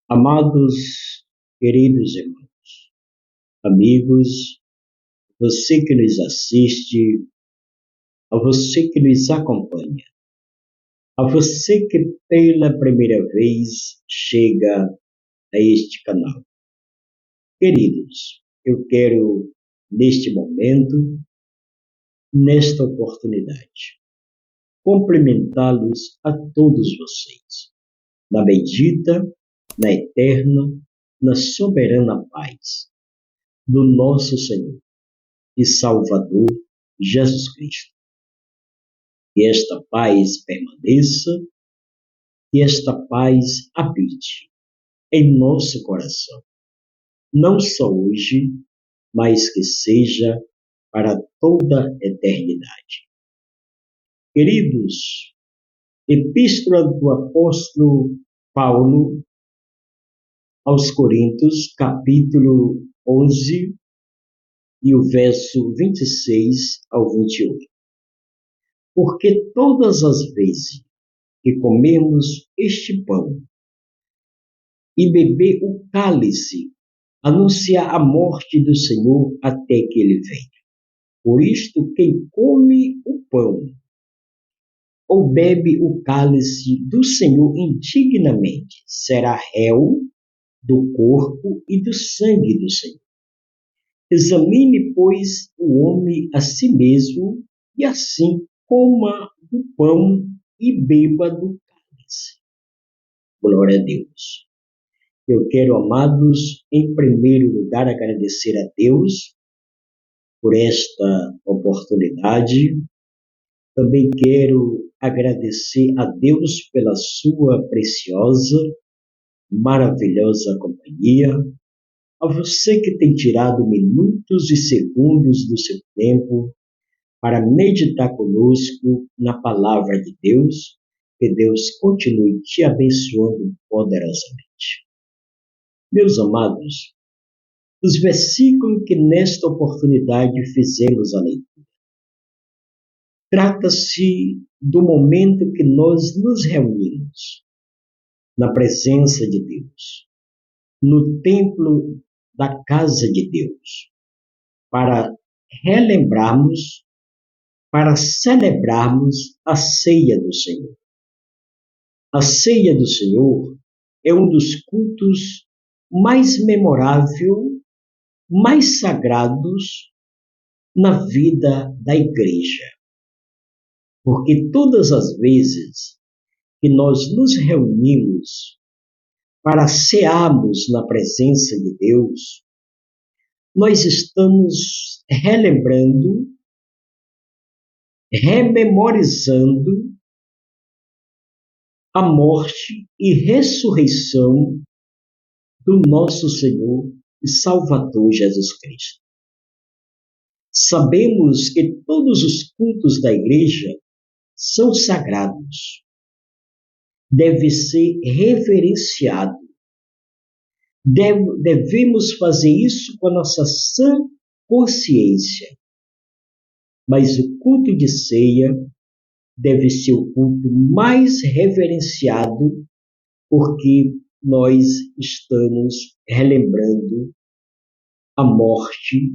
Amados, queridos irmãos, amigos, você que nos assiste, a você que nos acompanha, a você que pela primeira vez chega a este canal. Queridos, eu quero, neste momento, nesta oportunidade, cumprimentá-los a todos vocês, na bendita, na eterna, na soberana paz do nosso Senhor e Salvador Jesus Cristo. Que esta paz permaneça, que esta paz habite em nosso coração, não só hoje, mas que seja para toda a eternidade. Queridos, Epístola do Apóstolo Paulo aos Coríntios, capítulo 11, e o verso 26 ao 28. Porque todas as vezes que comemos este pão e beber o cálice, anunciar a morte do Senhor até que ele venha. Por isto, quem come o pão ou bebe o cálice do Senhor indignamente será réu do corpo e do sangue do Senhor. Examine, pois, o homem a si mesmo, e assim coma do pão e beba do cálice. Glória a Deus. Eu quero, amados, em primeiro lugar, agradecer a Deus por esta oportunidade. Também quero agradecer a Deus pela sua preciosa, maravilhosa companhia. A você que tem tirado minutos e segundos do seu tempo para meditar conosco na palavra de Deus, que Deus continue te abençoando poderosamente. Meus amados, os versículos que nesta oportunidade fizemos a leitura, trata-se do momento que nós nos reunimos na presença de Deus, no templo da casa de Deus, para relembrarmos, para celebrarmos a ceia do Senhor. A ceia do Senhor é um dos cultos mais memorável, mais sagrados na vida da igreja. Porque todas as vezes que nós nos reunimos para cearmos na presença de Deus, nós estamos relembrando, rememorizando a morte e ressurreição do nosso Senhor e Salvador Jesus Cristo. Sabemos que todos os cultos da igreja são sagrados, deve ser reverenciado. Devemos fazer isso com a nossa sã consciência. Mas o culto de ceia deve ser o culto mais reverenciado, porque nós estamos relembrando a morte,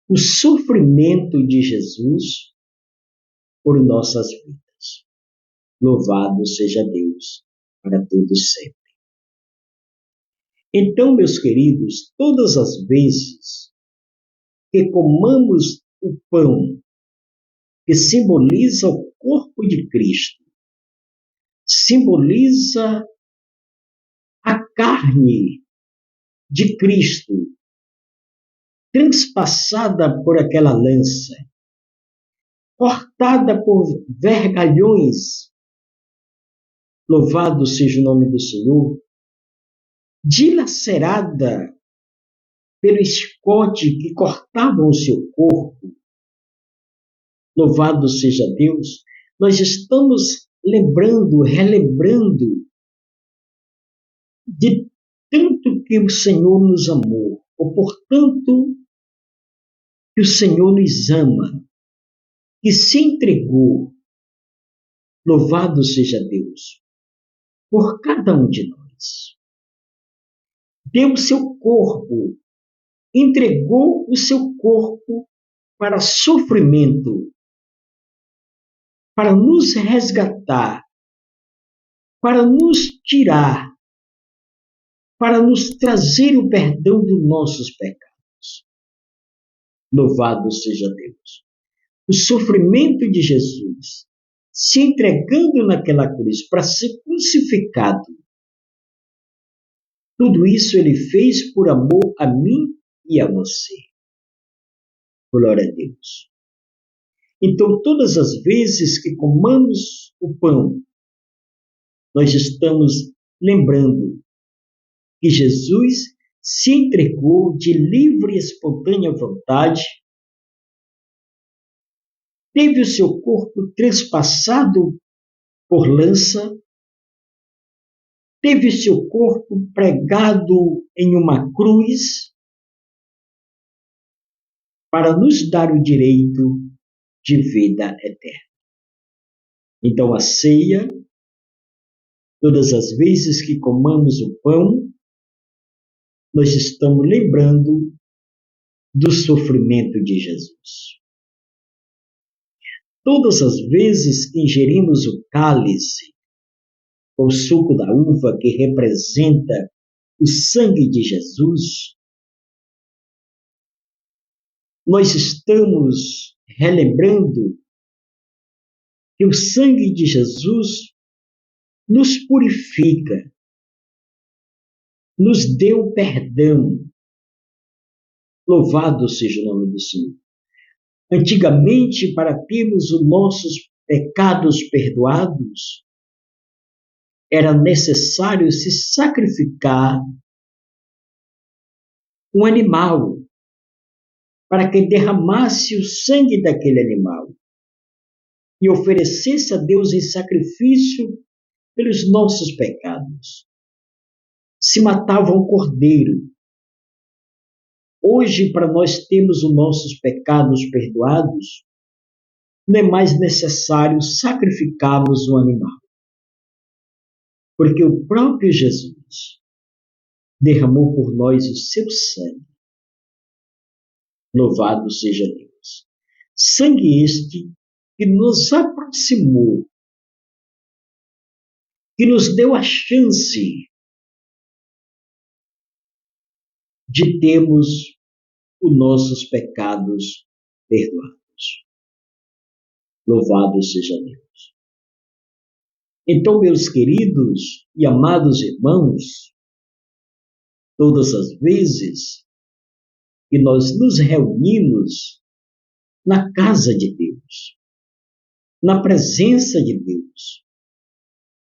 o sofrimento de Jesus por nossas vidas. Louvado seja Deus para todos sempre. Então, meus queridos, todas as vezes que comamos o pão, que simboliza o corpo de Cristo, simboliza a carne de Cristo, transpassada por aquela lança, cortada por vergalhões, louvado seja o nome do Senhor, dilacerada pelo escote que cortava o seu corpo, louvado seja Deus, nós estamos lembrando, relembrando de tanto que o Senhor nos amou, ou portanto que o Senhor nos ama, que se entregou, louvado seja Deus, por cada um de nós. deu o seu corpo, entregou o seu corpo para sofrimento, para nos resgatar, para nos tirar, para nos trazer o perdão dos nossos pecados. Louvado seja Deus. O sofrimento de Jesus, se entregando naquela cruz para ser crucificado, tudo isso ele fez por amor a mim e a você. Glória a Deus. Então, todas as vezes que comamos o pão, nós estamos lembrando que Jesus se entregou de livre e espontânea vontade, teve o seu corpo trespassado por lança, teve o seu corpo pregado em uma cruz, para nos dar o direito de vida eterna. Então, a ceia, todas as vezes que comamos o pão, nós estamos lembrando do sofrimento de Jesus. Todas as vezes que ingerimos o cálice, o suco da uva que representa o sangue de Jesus, nós estamos relembrando que o sangue de Jesus nos purifica, nos deu perdão. Louvado seja o nome do Senhor. Antigamente, para termos os nossos pecados perdoados, era necessário se sacrificar um animal para que derramasse o sangue daquele animal e oferecesse a Deus em sacrifício pelos nossos pecados. Se matava um cordeiro. Hoje, para nós termos os nossos pecados perdoados, não é mais necessário sacrificarmos um animal, porque o próprio Jesus derramou por nós o seu sangue. Louvado seja Deus. Sangue este que nos aproximou, que nos deu a chance de termos os nossos pecados perdoados. Louvado seja Deus. Então, meus queridos e amados irmãos, todas as vezes que nós nos reunimos na casa de Deus, na presença de Deus,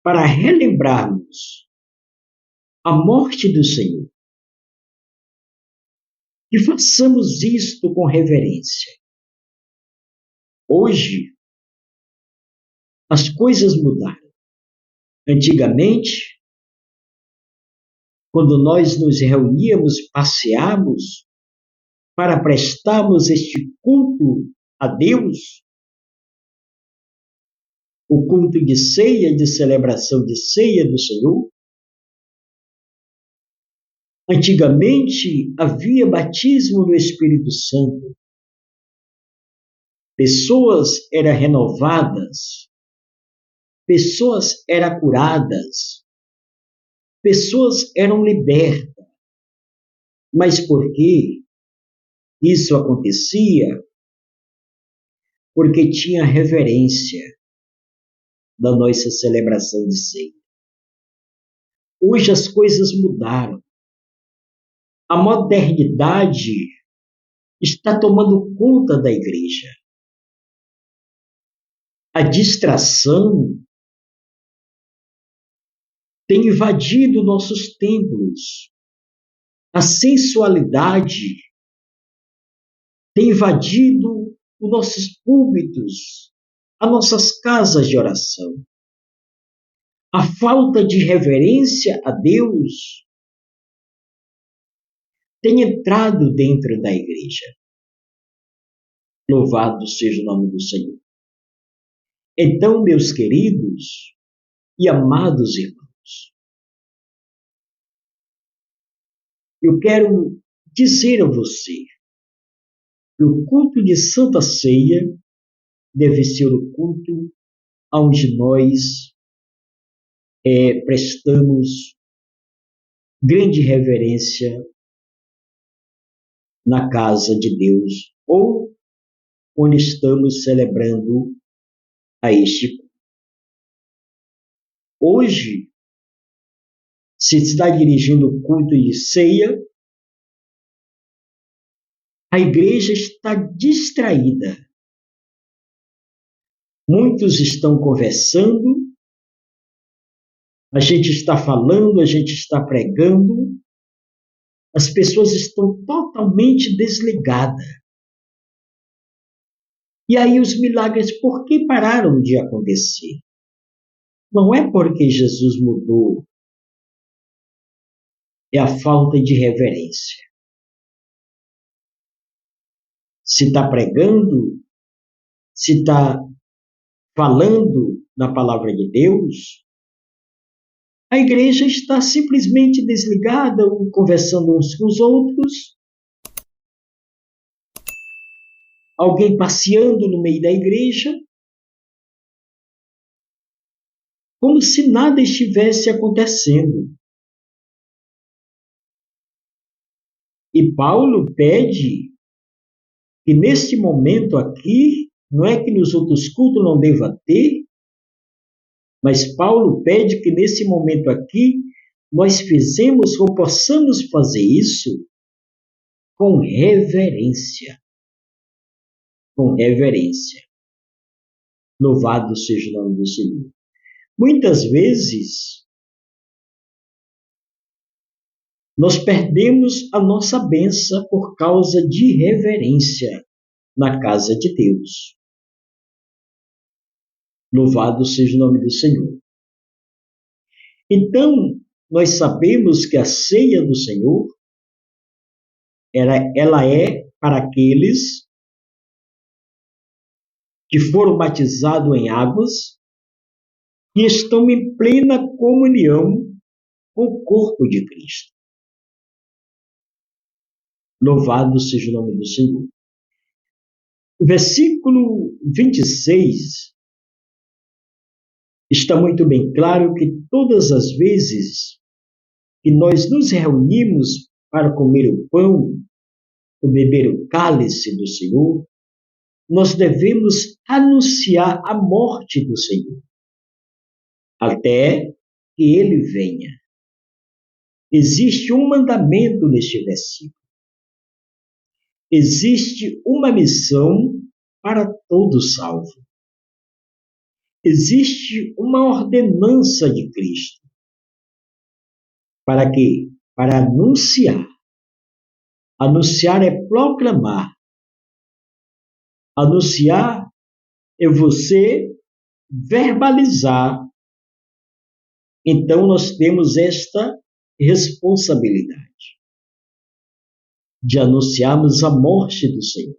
para relembrarmos a morte do Senhor, que façamos isto com reverência. Hoje, as coisas mudaram. Antigamente, quando nós nos reuníamos, passeávamos para prestarmos este culto a Deus, o culto de ceia, de celebração de ceia do Senhor, antigamente havia batismo no Espírito Santo. Pessoas eram renovadas, pessoas eram curadas, pessoas eram libertas. Mas por que isso acontecia? Porque tinha reverência da nossa celebração de ceia. Hoje as coisas mudaram. A modernidade está tomando conta da igreja. A distração tem invadido nossos templos. A sensualidade tem invadido os nossos púlpitos, as nossas casas de oração. A falta de reverência a Deus tem entrado dentro da igreja. Louvado seja o nome do Senhor. Então, meus queridos e amados irmãos, eu quero dizer a você que o culto de Santa Ceia deve ser o culto onde nós prestamos grande reverência na casa de Deus ou quando estamos celebrando a este culto. Hoje, se está dirigindo o culto de ceia, a igreja está distraída. Muitos estão conversando, a gente está falando, a gente está pregando, as pessoas estão totalmente desligadas. E aí os milagres, por que pararam de acontecer? Não é porque Jesus mudou, é a falta de reverência. Se está pregando, se está falando na palavra de Deus, a igreja está simplesmente desligada, conversando uns com os outros, alguém passeando no meio da igreja, como se nada estivesse acontecendo. E Paulo pede que neste momento aqui, não é que nos outros cultos não deva ter, mas Paulo pede que nesse momento aqui nós fizemos ou possamos fazer isso com reverência. Com reverência. Louvado seja o nome do Senhor. Muitas vezes nós perdemos a nossa bênção por causa de reverência na casa de Deus. Louvado seja o nome do Senhor. Então, nós sabemos que a ceia do Senhor, ela é para aqueles que foram batizados em águas e estão em plena comunhão com o corpo de Cristo. Louvado seja o nome do Senhor. O versículo 26 está muito bem claro que todas as vezes que nós nos reunimos para comer o pão, ou beber o cálice do Senhor, nós devemos anunciar a morte do Senhor, até que Ele venha. Existe um mandamento neste versículo. Existe uma missão para todo salvo. Existe uma ordenança de Cristo. Para quê? Para anunciar. Anunciar é proclamar. Anunciar é você verbalizar. Então nós temos esta responsabilidade de anunciarmos a morte do Senhor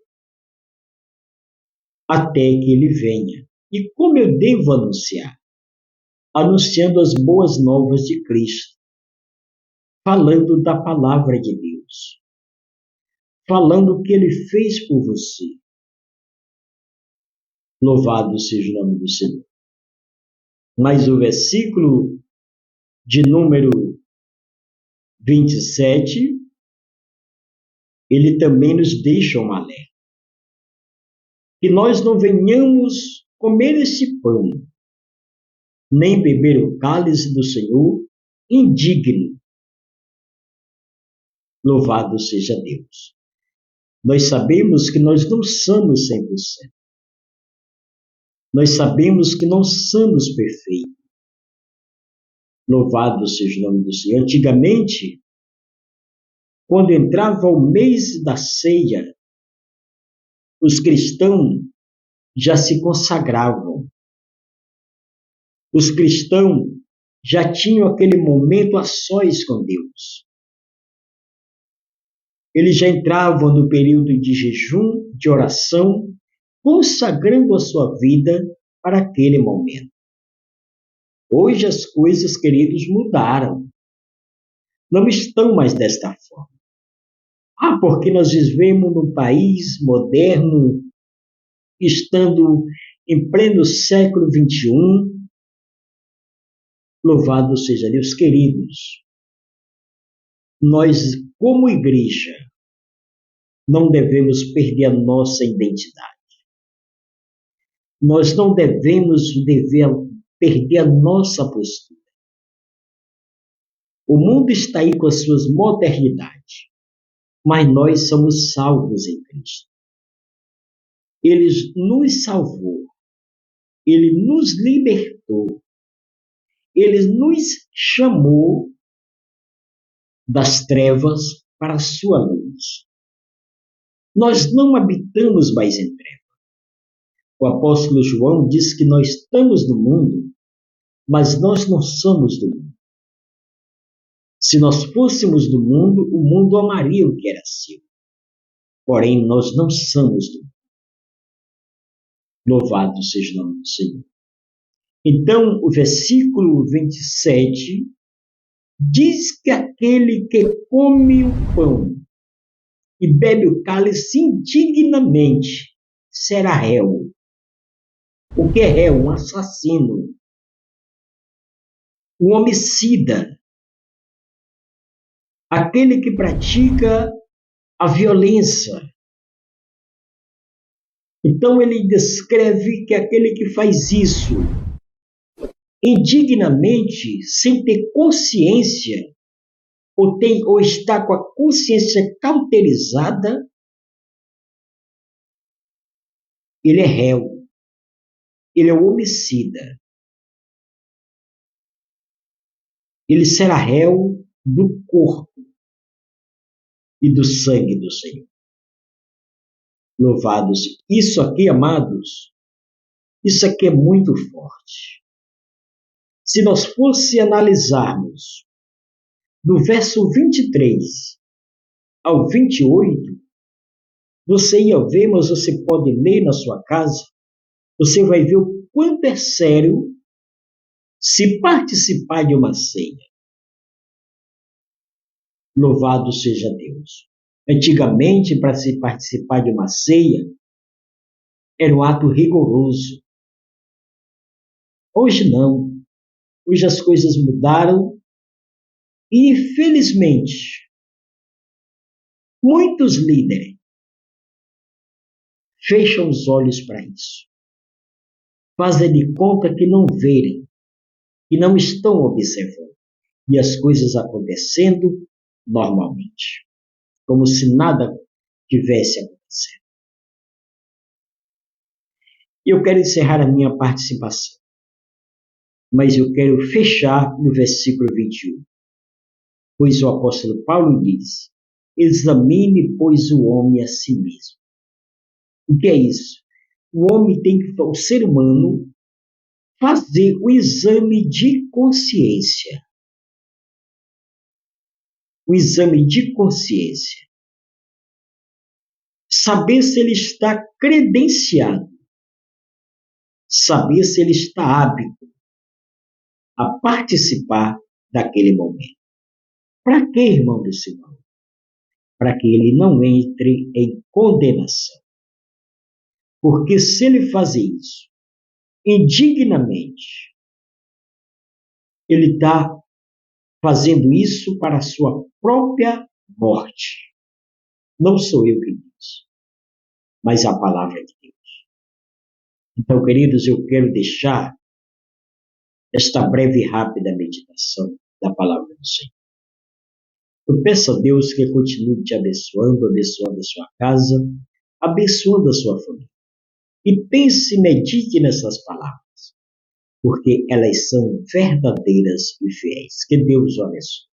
até que Ele venha. E como eu devo anunciar? Anunciando as boas novas de Cristo, falando da palavra de Deus, falando o que Ele fez por você. Louvado seja o nome do Senhor. Mas o versículo de número 27, ele também nos deixa um alerta. Que nós não venhamos comer esse pão, nem beber o cálice do Senhor indigno. Louvado seja Deus. Nós sabemos que nós não somos 100%. Nós sabemos que não somos perfeitos. Louvado seja o nome do Senhor. Antigamente, quando entrava o mês da ceia, os cristãos já se consagravam. Os cristãos já tinham aquele momento a sós com Deus. Eles já entravam no período de jejum, de oração, consagrando a sua vida para aquele momento. Hoje as coisas, queridos, mudaram. Não estão mais desta forma. Porque nós vivemos num país moderno, estando em pleno século XXI. Louvado seja Deus, queridos. Nós, como igreja, não devemos perder a nossa identidade. Nós não devemos perder a nossa postura. O mundo está aí com as suas modernidades, mas nós somos salvos em Cristo. Ele nos salvou, Ele nos libertou, Ele nos chamou das trevas para a sua luz. Nós não habitamos mais em trevas. O apóstolo João diz que nós estamos no mundo, mas nós não somos do mundo. Se nós fôssemos do mundo, o mundo amaria o que era seu. Porém, nós não somos do mundo. Louvado seja o nome do Senhor. Então, o versículo 27 diz que aquele que come o pão e bebe o cálice indignamente será réu. O que é réu? Um assassino, um homicida, aquele que pratica a violência. Então ele descreve que aquele que faz isso indignamente, sem ter consciência, ou está com a consciência cauterizada, ele é réu. Ele é um homicida. Ele será réu do corpo e do sangue do Senhor. Louvado seja. Isso aqui, amados, isso aqui é muito forte. Se nós fosse analisarmos do verso 23 ao 28, você ia ver, mas você pode ler na sua casa, você vai ver o quanto é sério se participar de uma ceia. Louvado seja Deus. Antigamente, para se participar de uma ceia, era um ato rigoroso. Hoje não. Hoje as coisas mudaram e, infelizmente, muitos líderes fecham os olhos para isso. Fazem de conta que não verem, que não estão observando. E as coisas acontecendo normalmente, como se nada tivesse acontecido. Eu quero encerrar a minha participação, mas eu quero fechar no versículo 21. Pois o apóstolo Paulo diz: examine, pois, o homem a si mesmo. O que é isso? O ser humano, fazer o exame de consciência. O exame de consciência. Saber se ele está credenciado. Saber se ele está apto a participar daquele momento. Para quê, irmão do Senhor? Para que ele não entre em condenação. Porque se ele fazer isso indignamente, ele está fazendo isso para a sua própria morte. Não sou eu que diz, mas a palavra de Deus. Então, queridos, eu quero deixar esta breve e rápida meditação da palavra do Senhor. Eu peço a Deus que continue te abençoando, abençoando a sua casa, abençoando a sua família. E pense e medite nessas palavras, porque elas são verdadeiras e fiéis. Que Deus o abençoe.